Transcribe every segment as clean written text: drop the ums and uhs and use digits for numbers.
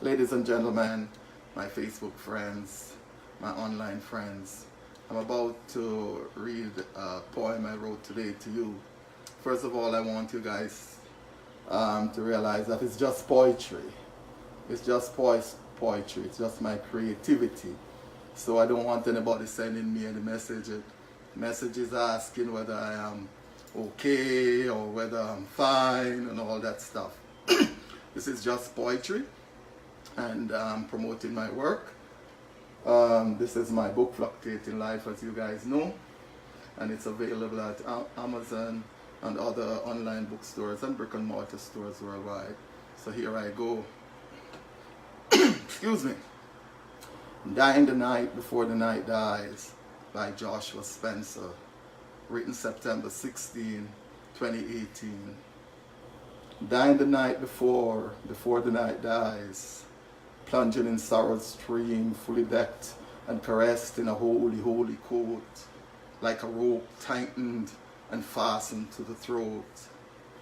Ladies and gentlemen, my Facebook friends, my online friends, I'm about to read a poem I wrote today to you. First of all, I want you guys to realize that it's just poetry. It's just poetry. It's just my creativity. So I don't want anybody sending me any messages asking whether I am okay or whether I'm fine and all that stuff. This is just poetry, and I'm promoting my work. This is my book, Fluctuating Life, as you guys know, and it's available at Amazon and other online bookstores and brick and mortar stores worldwide. So here I go. Excuse me. Dying the Night Before the Night Dies by Joshua Spencer, written September 16, 2018. Dying the night before the night dies, plunging in sorrow's stream, fully decked and caressed in a holy, holy coat, like a rope tightened and fastened to the throat,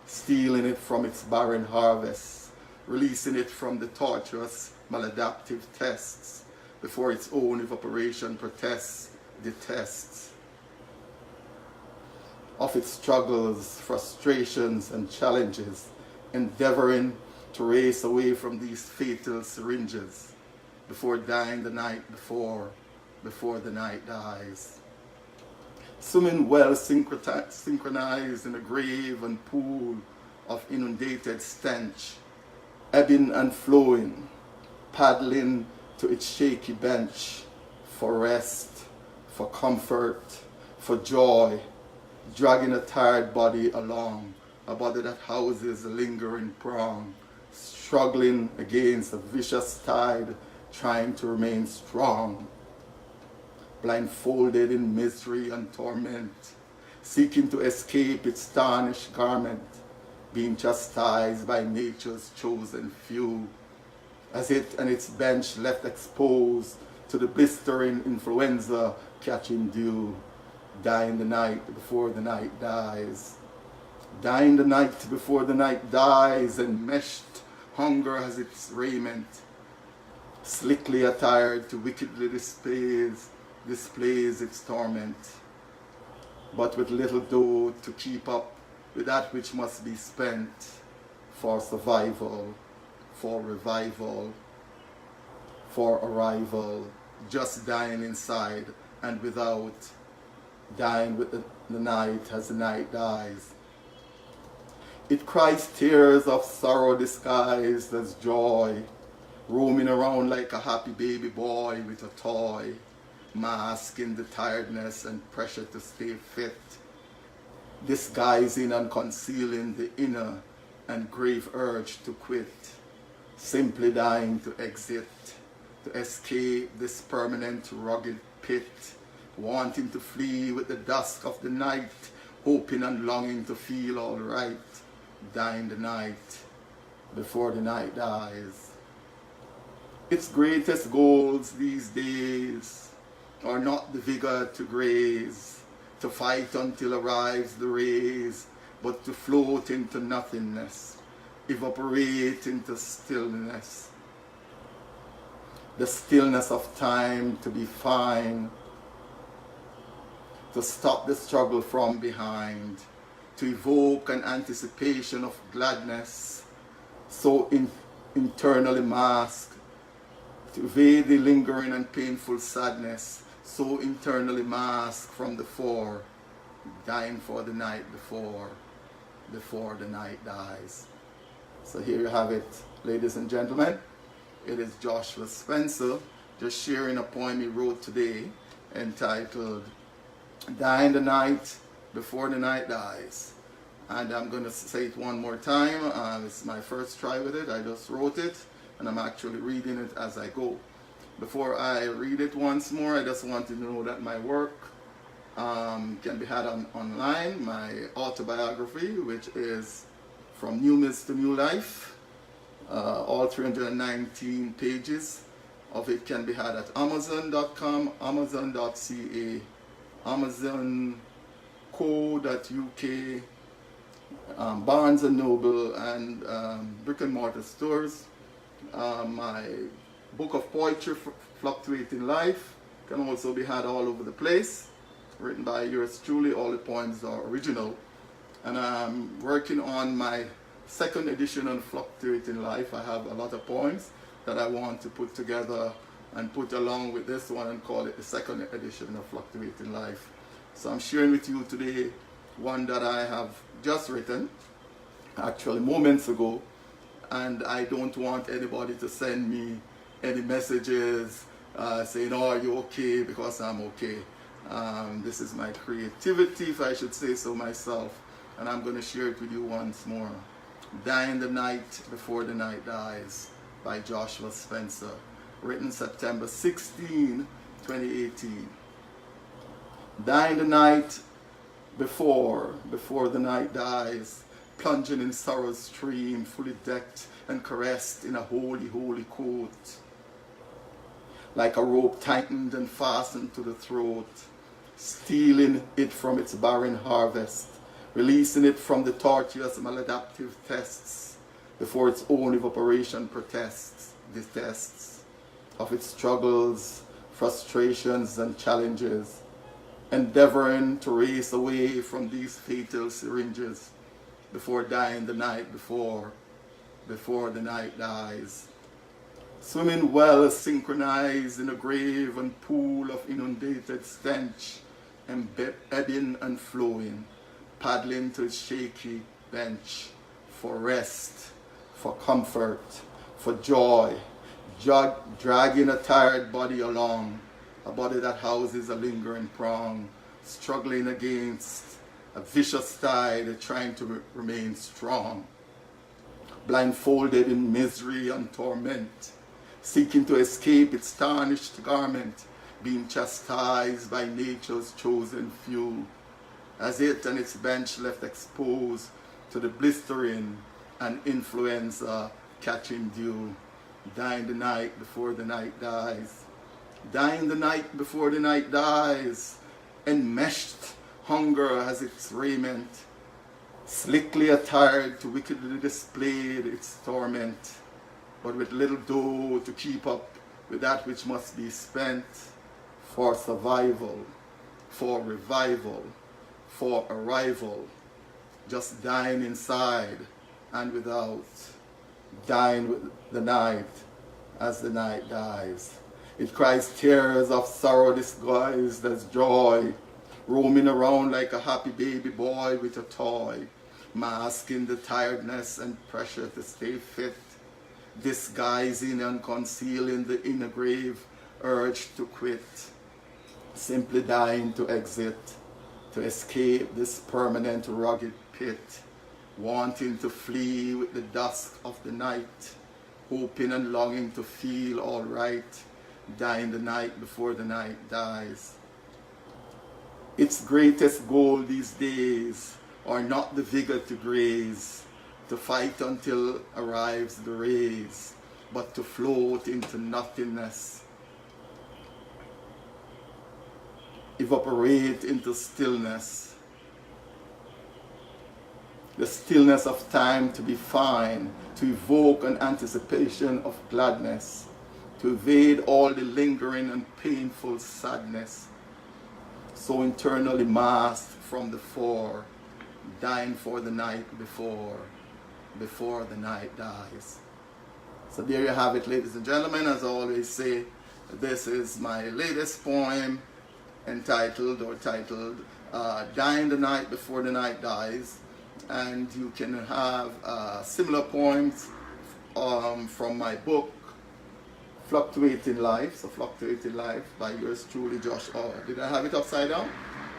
stealing it from its barren harvest, releasing it from the torturous maladaptive tests, before its own evaporation protests, detests, of its struggles, frustrations, and challenges, endeavoring to race away from these fatal syringes, before dying the night before the night dies. Swimming well synchronized in a grave and pool of inundated stench, ebbing and flowing, paddling to its shaky bench, for rest, for comfort, for joy, dragging a tired body along, a body that houses a lingering prong, struggling against a vicious tide, trying to remain strong, blindfolded in misery and torment, seeking to escape its tarnished garment, being chastised by nature's chosen few, as it and its bench left exposed to the blistering influenza catching dew, dying the night before the night dies. Dying the night before the night dies, and meshed hunger has its raiment, slickly attired to wickedly displays its torment, but with little dough to keep up with that which must be spent for survival, for revival, for arrival, just dying inside and without, dying with the night as the night dies. It cries tears of sorrow disguised as joy, roaming around like a happy baby boy with a toy, masking the tiredness and pressure to stay fit, disguising and concealing the inner and grave urge to quit, simply dying to exit, to escape this permanent rugged pit, wanting to flee with the dusk of the night, hoping and longing to feel all right, dying the night before the night dies. Its greatest goals these days are not the vigor to graze, to fight until arrives the rays, but to float into nothingness, evaporate into stillness. The stillness of time to be fine, to stop the struggle from behind, to evoke an anticipation of gladness, so internally masked, to evade the lingering and painful sadness, so internally masked from the fore, dying for the night before the night dies. So here you have it, ladies and gentlemen. It is Joshua Spencer just sharing a poem he wrote today entitled Dying the Night Before the Night Dies. And I'm going to say it one more time. It's my first try with it. I just wrote it and I'm actually reading it as I go. Before I read it once more, I just want you to know that my work can be had online. My autobiography, which is From New Myths to New Life, all 319 pages of it can be had at Amazon.com, Amazon.ca, Amazon.co.uk, Barnes & Noble, and brick and mortar stores. My book of poetry, Fluctuating Life, can also be had all over the place. Written by yours truly, all the poems are original. And I'm working on my second edition on Fluctuating Life. I have a lot of poems that I want to put together and put along with this one and call it the second edition of Fluctuating Life. So I'm sharing with you today one that I have just written, actually moments ago, and I don't want anybody to send me any messages saying, oh, are you okay, because I'm okay. This is my creativity, if I should say so myself, and I'm going to share it with you once more. Dying the Night Before the Night Dies by Joshua Spencer, written September 16, 2018. Dying the night before the night dies, plunging in sorrow's stream, fully decked and caressed in a holy, holy coat, like a rope tightened and fastened to the throat, stealing it from its barren harvest, releasing it from the tortuous maladaptive tests before its own evaporation protests, detests of its struggles, frustrations, and challenges, endeavoring to race away from these fatal syringes before dying the night before the night dies. Swimming well synchronized in a grave and pool of inundated stench, ebbing and flowing, paddling to its shaky bench for rest, for comfort, for joy, dragging a tired body along, a body that houses a lingering prong, struggling against a vicious tide, trying to remain strong, blindfolded in misery and torment, seeking to escape its tarnished garment, being chastised by nature's chosen few, as it and its bench left exposed to the blistering and influenza catching dew, dying the night before the night dies, dying the night before the night dies, enmeshed hunger as its raiment, slickly attired to wickedly display its torment, but with little dough to keep up with that which must be spent for survival, for revival, for arrival, just dying inside and without, dying with the night as the night dies. It cries tears of sorrow disguised as joy, roaming around like a happy baby boy with a toy, masking the tiredness and pressure to stay fit, disguising and concealing the inner grave urge to quit, simply dying to exit, to escape this permanent rugged pit, wanting to flee with the dusk of the night, hoping and longing to feel all right, dying the night before the night dies. Its greatest goal these days are not the vigor to graze, to fight until arrives the rays, but to float into nothingness, evaporate into stillness, the stillness of time to be fine, to evoke an anticipation of gladness, to evade all the lingering and painful sadness, so internally masked from the fore, dying for the night before the night dies. So there you have it, ladies and gentlemen. As I always say, this is my latest poem titled Dying the Night Before the Night Dies, and you can have similar poems from my book Fluctuating Life. So Fluctuating Life by yours truly, Josh. Oh, did I have it upside down?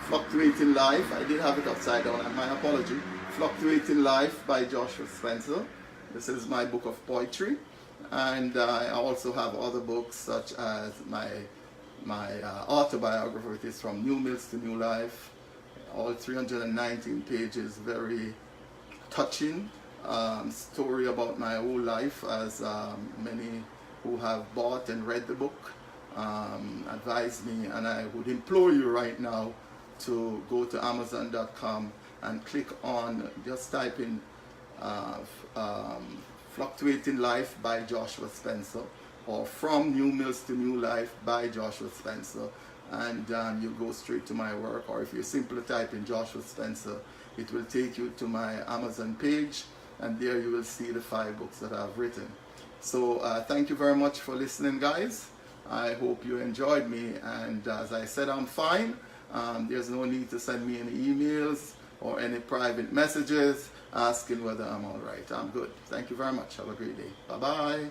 Fluctuating Life. I did have it upside down, and my apology. Fluctuating Life by Joshua Spencer. This is my book of poetry, and I also have other books such as my autobiography, which is From New Mills to New Life. All 319 pages, very touching story about my whole life, as many who have bought and read the book advised me, and I would implore you right now to go to Amazon.com and click on, just type in Fluctuating Life by Joshua Spencer, or From New Mills to New Life by Joshua Spencer, and you go straight to my work. Or if you simply type in Joshua Spencer, it will take you to my Amazon page, and there you will see the 5 books that I've written. So thank you very much for listening, guys. I hope you enjoyed me, and as I said, I'm fine. There's no need to send me any emails or any private messages asking whether I'm all right. I'm good. Thank you very much. Have a great day. Bye-bye.